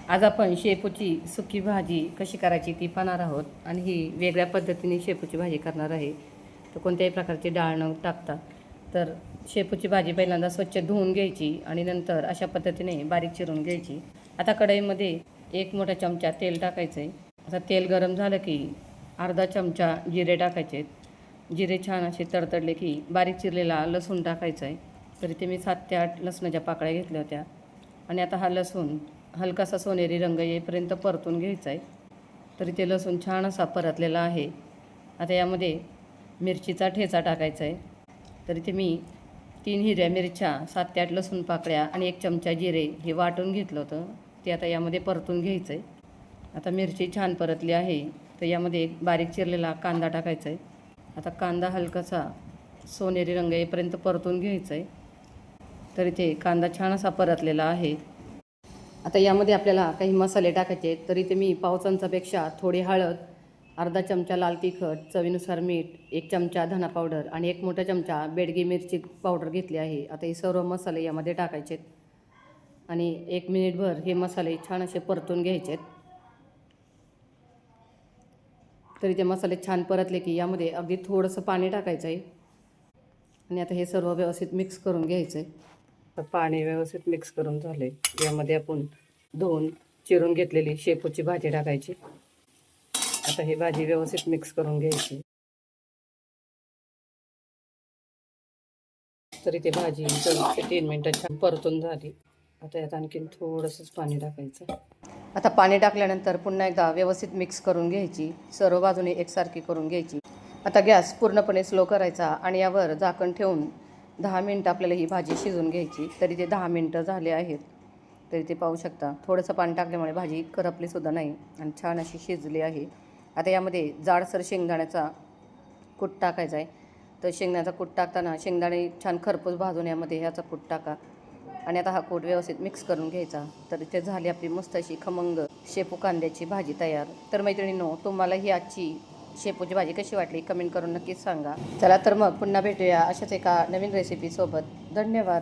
आज आपण शेपूची सुकी भाजी कशी करायची ती पाहणार आहोत आणि ही वेगळ्या पद्धतीने शेपूची भाजी करणार आहे. तर कोणत्याही प्रकारची डाळ न टाकता तर शेपूची भाजी पहिल्यांदा स्वच्छ धुवून घ्यायची आणि नंतर अशा पद्धतीने बारीक चिरून घ्यायची. आता कढईमध्ये 1 मोठा चमचा तेल टाकायचं आहे. आता तेल गरम झालं की अर्धा चमचा जिरे टाकायचे. जिरे छान असे तडतडले की बारीक चिरलेला लसूण टाकायचा आहे. तरी ते मी 7 ते 8 लसणाच्या पाकळ्या घेतल्या होत्या. आणि आता हा लसूण हलकासा सोनेरी रंग येईपर्यंत परतून घ्यायचा आहे. तरी ते लसूण छान असा परतलेला आहे. आता यामध्ये मिरचीचा ठेचा टाकायचा आहे. तरी ते मी 3 हिरव्या मिरच्या, 7 ते 8 लसूण पाकळ्या आणि 1 चमचा जिरे हे वाटून घेतलं होतं. ते आता यामध्ये परतून घ्यायचं आहे. आता मिरची छान परतली आहे तर यामध्ये बारीक चिरलेला कांदा टाकायचा आहे. आता कांदा हलकासा सोनेरी रंग येईपर्यंत परतून घ्यायचा आहे. तरी ते कांदा छान असा परतलेला आहे. आता यामध्ये आपल्याला काही मसाले टाकायचे. तरी ते मी पाव चमचापेक्षा थोडी हळद, अर्धा चमचा लाल तिखट, चवीनुसार मीठ, 1 चमचा धना पावडर आणि 1 मोठा चमचा बेडगी मिरची पावडर घेतली आहे. आता हे सर्व मसाले यामध्ये टाकायचे आणि 1 मिनिटभर हे मसाले छान असे परतून घ्यायचे. तरी ते मसाले छान परतले की यामध्ये अगदी थोडंसं पाणी टाकायचं आहे आणि आता हे सर्व व्यवस्थित मिक्स करून घ्यायचं आहे. तर पाणी व्यवस्थित मिक्स करून झाले यामध्ये आपण धुवून चिरून घेतलेली शेपूची भाजी टाकायची. आता ही भाजी व्यवस्थित मिक्स करून घ्यायची. तरी ते भाजी 2 ते 3 मिनटं छान परतून झाली. आता यात आणखीन थोडंसंच पाणी टाकायचं. आता पाणी टाकल्यानंतर पुन्हा एकदा व्यवस्थित मिक्स करून घ्यायची. सर्व बाजूने एकसारखी करून घ्यायची. आता गॅस पूर्णपणे स्लो करायचा आणि यावर झाकण ठेवून 10 मिनटं आपल्याला ही भाजी शिजवून घ्यायची. तरी ते 10 मिनटं झाले आहेत. तरी ते पाहू शकता थोडंसं पाणी टाकल्यामुळे भाजी करपलीसुद्धा नाही आणि छान अशी शिजली आहे. आता यामध्ये जाडसर शेंगदाण्याचा कूट टाकायचा आहे. तर शेंगदाण्याचा कूट टाकताना शेंगदाणे छान खरपूस भाजून यामध्ये ह्याचा कूट टाका आणि आता हा कूट व्यवस्थित मिक्स करून घ्यायचा. तर इथे झाली आपली मस्त अशी खमंग शेपू कांद्याची भाजी तयार. तर मैत्रिणींनो, तुम्हाला ही आजची शेपूची भाजी कशी वाटली कमेंट करून नक्कीच सांगा. चला तर मग पुन्हा भेटूया अशाच एका नवीन रेसिपीसोबत. धन्यवाद.